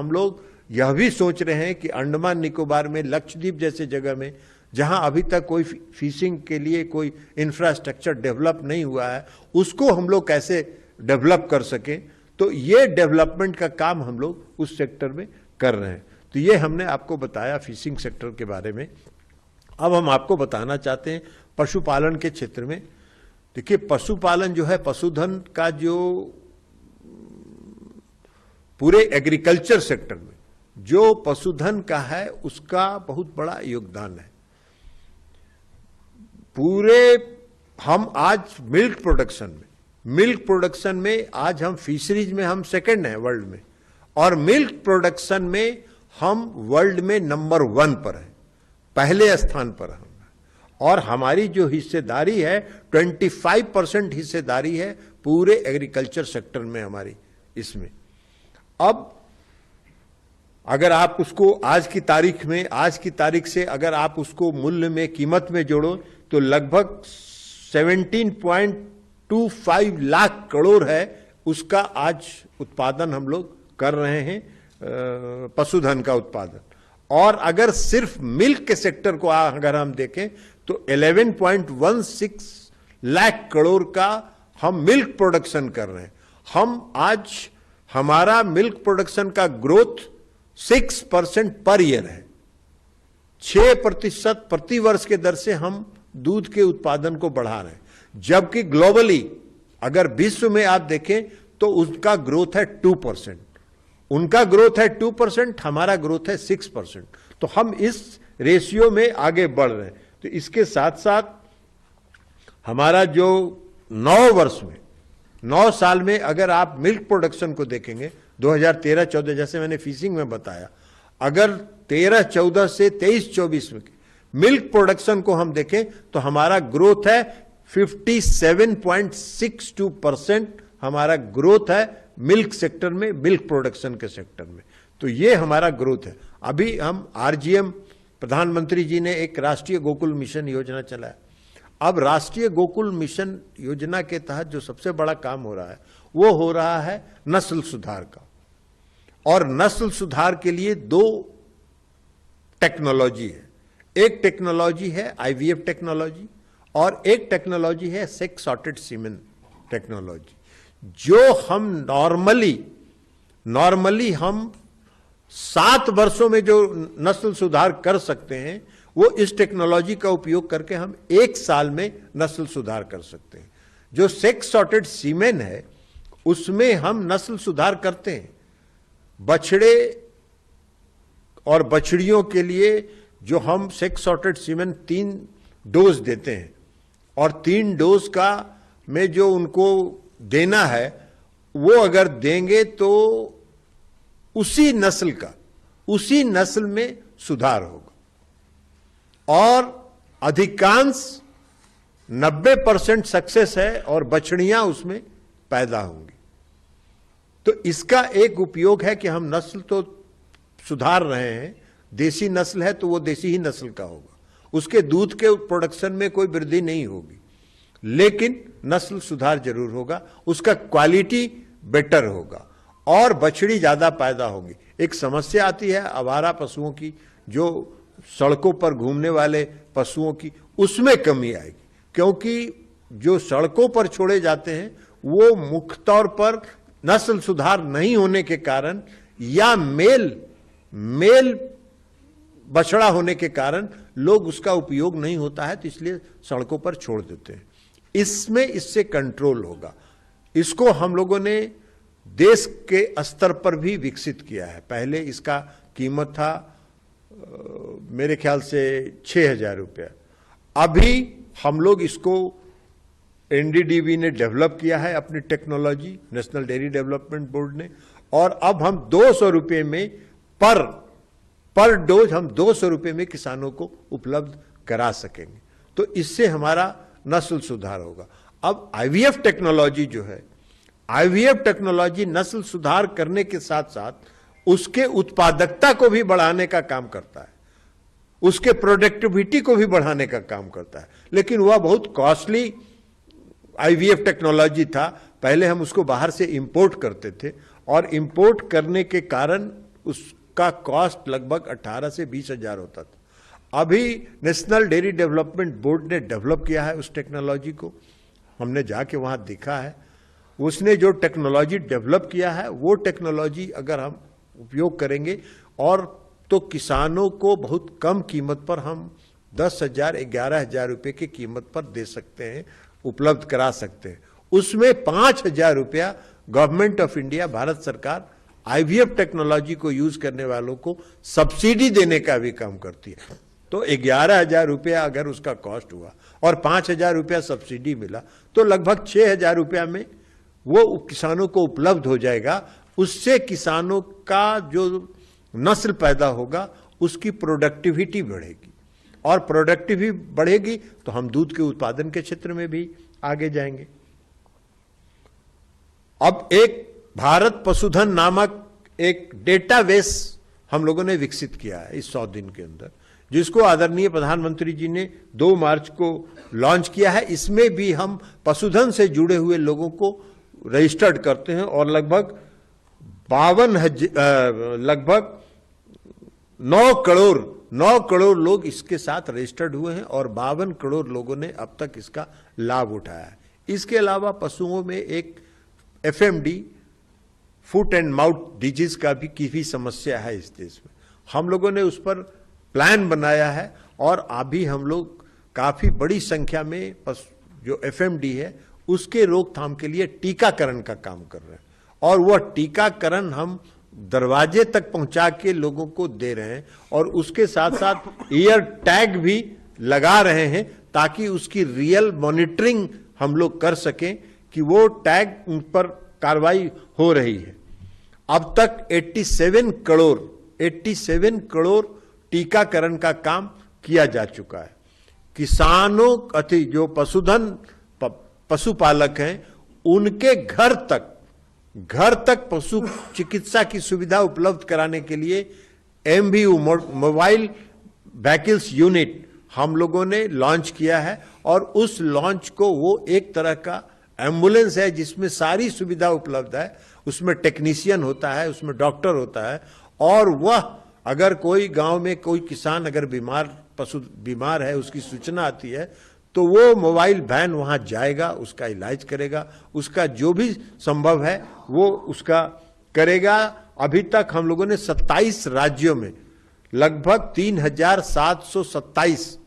हम लोग यह भी सोच रहे हैं कि अंडमान निकोबार में, लक्षद्वीप जैसे जगह में, जहां अभी तक कोई फिशिंग के लिए कोई इंफ्रास्ट्रक्चर डेवलप नहीं हुआ है, उसको हम लोग कैसे डेवलप कर सकें। तो ये डेवलपमेंट का काम हम लोग उस सेक्टर में कर रहे हैं। तो ये हमने आपको बताया फिशिंग सेक्टर के बारे में। अब हम आपको बताना चाहते हैं पशुपालन के क्षेत्र में। देखिए, पशुपालन जो है, पशुधन का जो पूरे एग्रीकल्चर सेक्टर में जो पशुधन का है, उसका बहुत बड़ा योगदान है। पूरे हम आज मिल्क प्रोडक्शन में आज हम फिशरीज में हम सेकंड हैं वर्ल्ड में, और मिल्क प्रोडक्शन में हम वर्ल्ड में नंबर 1 पर है, पहले स्थान पर हम। और हमारी जो हिस्सेदारी है 25% हिस्सेदारी है पूरे एग्रीकल्चर सेक्टर में हमारी इसमें। अब अगर आप उसको आज की तारीख से अगर आप उसको मूल्य में, कीमत में जोड़ो तो लगभग 17.25 लाख करोड़ है उसका आज उत्पादन हम लोग कर रहे हैं, पशुधन का उत्पादन। और अगर सिर्फ मिल्क के सेक्टर को अगर हम देखें तो 11.16 लाख करोड़ का हम मिल्क प्रोडक्शन कर रहे हैं। हम आज हमारा मिल्क प्रोडक्शन का ग्रोथ 6% पर ईयर है, 6% प्रति वर्ष के दर से हम दूध के उत्पादन को बढ़ा रहे हैं। जबकि ग्लोबली अगर विश्व में आप देखें तो उसका ग्रोथ है 2%, उनका ग्रोथ है 2%, हमारा ग्रोथ है 6%। तो हम इस रेशियो में आगे बढ़ रहे हैं। तो इसके साथ साथ हमारा जो 9 साल में अगर आप मिल्क प्रोडक्शन को देखेंगे 2013-14, जैसे मैंने फिशिंग में बताया, अगर 13-14 से 23-24 में मिल्क प्रोडक्शन को हम देखें तो हमारा ग्रोथ है 57.62% हमारा ग्रोथ है मिल्क सेक्टर में, मिल्क प्रोडक्शन के सेक्टर में। तो ये हमारा ग्रोथ है। अभी हम आरजीएम, प्रधानमंत्री जी ने एक राष्ट्रीय गोकुल मिशन योजना चलाया। अब राष्ट्रीय गोकुल मिशन योजना के तहत जो सबसे बड़ा काम हो रहा है वो हो रहा है नस्ल सुधार का। और नस्ल सुधार के लिए 2 टेक्नोलॉजी है। एक टेक्नोलॉजी है आईवीएफ टेक्नोलॉजी और एक टेक्नोलॉजी है सेक्स सॉर्टेड सीमेन टेक्नोलॉजी। जो हम नॉर्मली हम 7 वर्षों में जो नस्ल सुधार कर सकते हैं, वो इस टेक्नोलॉजी का उपयोग करके हम 1 साल में नस्ल सुधार कर सकते हैं। जो सेक्स सॉर्टेड सीमेन है उसमें हम नस्ल सुधार करते हैं बछड़े और बछड़ियों के लिए। जो हम सेक्स सॉर्टेड सीमेन 3 डोज देते हैं और 3 डोज का में जो उनको देना है वो अगर देंगे तो उसी नस्ल में सुधार होगा। और अधिकांश 90% सक्सेस है और बछड़ियां उसमें पैदा होंगी। तो इसका एक उपयोग है कि हम नस्ल तो सुधार रहे हैं, देसी नस्ल है तो वो देसी ही नस्ल का होगा, उसके दूध के प्रोडक्शन में कोई वृद्धि नहीं होगी, लेकिन नस्ल सुधार जरूर होगा, उसका क्वालिटी बेटर होगा और बछड़ी ज्यादा पैदा होगी। एक समस्या आती है आवारा पशुओं की, जो सड़कों पर घूमने वाले पशुओं की, उसमें कमी आएगी। क्योंकि जो सड़कों पर छोड़े जाते हैं वो मुख्य तौर पर नस्ल सुधार नहीं होने के कारण या मेल बछड़ा होने के कारण लोग उसका उपयोग नहीं होता है, तो इसलिए सड़कों पर छोड़ देते हैं। इससे कंट्रोल होगा। इसको हम लोगों ने देश के स्तर पर भी विकसित किया है। पहले इसका कीमत था मेरे ख्याल से 6,000 रुपया। अभी हम लोग इसको एनडीडीबी ने डेवलप किया है अपनी technology, national dairy development board ने, और अब हम 200 रुपये में पर डोज हम 200 रुपये में किसानों को उपलब्ध करा सकेंगे। तो इससे हमारा नस्ल सुधार होगा। अब आईवीएफ टेक्नोलॉजी जो है, आईवीएफ टेक्नोलॉजी नस्ल सुधार करने के साथ साथ उसके उत्पादकता को भी बढ़ाने का काम करता है, उसके प्रोडक्टिविटी को भी बढ़ाने का काम करता है। लेकिन वह बहुत कॉस्टली आईवीएफ टेक्नोलॉजी था। पहले हम उसको बाहर से इंपोर्ट करते थे और इंपोर्ट करने के कारण उसका कॉस्ट लगभग 18 से 20 हजार होता था। अभी नेशनल डेयरी डेवलपमेंट बोर्ड ने डेवलप किया है उस टेक्नोलॉजी को, हमने जाके वहां देखा है। उसने जो टेक्नोलॉजी डेवलप किया है वो टेक्नोलॉजी अगर हम उपयोग करेंगे और तो किसानों को बहुत कम कीमत पर हम 10,000 11,000 रुपये की कीमत पर दे सकते हैं, उपलब्ध करा सकते हैं। उसमें 5,000 रुपया गवर्नमेंट ऑफ इंडिया, भारत सरकार IVF टेक्नोलॉजी को यूज करने वालों को सब्सिडी देने का भी काम करती है। तो 11,000 रुपया अगर उसका कॉस्ट हुआ और 5,000 रुपया सब्सिडी मिला तो लगभग 6,000 रुपया में वो किसानों को उपलब्ध हो जाएगा। उससे किसानों का जो नस्ल पैदा होगा उसकी प्रोडक्टिविटी बढ़ेगी, और प्रोडक्टिविटी बढ़ेगी तो हम दूध के उत्पादन के क्षेत्र में भी आगे जाएंगे। अब एक भारत पशुधन नामक एक डेटाबेस हम लोगों ने विकसित किया है इस 100 दिन के अंदर, जिसको आदरणीय प्रधानमंत्री जी ने 2 मार्च को लॉन्च किया है। इसमें भी हम पशुधन से जुड़े हुए लोगों को रजिस्टर्ड करते हैं और लगभग 9 करोड़ लोग इसके साथ रजिस्टर्ड हुए हैं और 52 करोड़ लोगों ने अब तक इसका लाभ उठाया है। इसके अलावा पशुओं में एक FMD, foot and mouth disease की भी समस्या है इस देश में। हम लोगों ने उस पर प्लान बनाया है और अभी हम लोग काफी बड़ी संख्या में जो FMD है उसके रोकथाम के लिए टीकाकरण का काम कर रहे हैं, और वह टीकाकरण हम दरवाजे तक पहुंचा के लोगों को दे रहे हैं और उसके साथ साथ ईयर टैग भी लगा रहे हैं ताकि उसकी रियल मॉनिटरिंग हम लोग कर सकें कि वो टैग उन पर कार्रवाई हो रही है। अब तक 87 करोड़ टीकाकरण का काम किया जा चुका है। किसानों जो पशुपालक हैं उनके घर तक पशु चिकित्सा की सुविधा उपलब्ध कराने के लिए MVU, मोबाइल व्हीकल्स यूनिट, हम लोगों ने लॉन्च किया है। और उस लॉन्च को वो एक तरह का एम्बुलेंस है जिसमें सारी सुविधा उपलब्ध है। उसमें टेक्नीशियन होता है, उसमें डॉक्टर होता है, और वह अगर कोई गांव में कोई किसान अगर पशु बीमार है, उसकी सूचना आती है तो वो मोबाइल वैन वहां जाएगा, उसका इलाज करेगा, उसका जो भी संभव है वो उसका करेगा। अभी तक हम लोगों ने 27 राज्यों में लगभग 3,727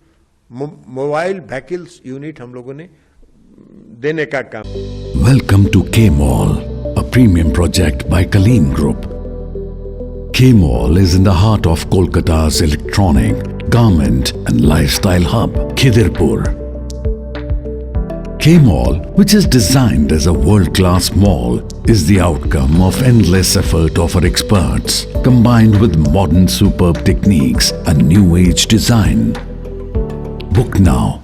मोबाइल व्हीकल्स यूनिट हम लोगों ने देने का काम। वेलकम टू के mall, a premium project by Kaleen Group. K Mall is in the heart of Kolkata's electronic, garment and lifestyle hub, Khidirpur. K Mall, which is designed as a world-class mall, is the outcome of endless effort of our experts, combined with modern superb techniques and new age design. Book now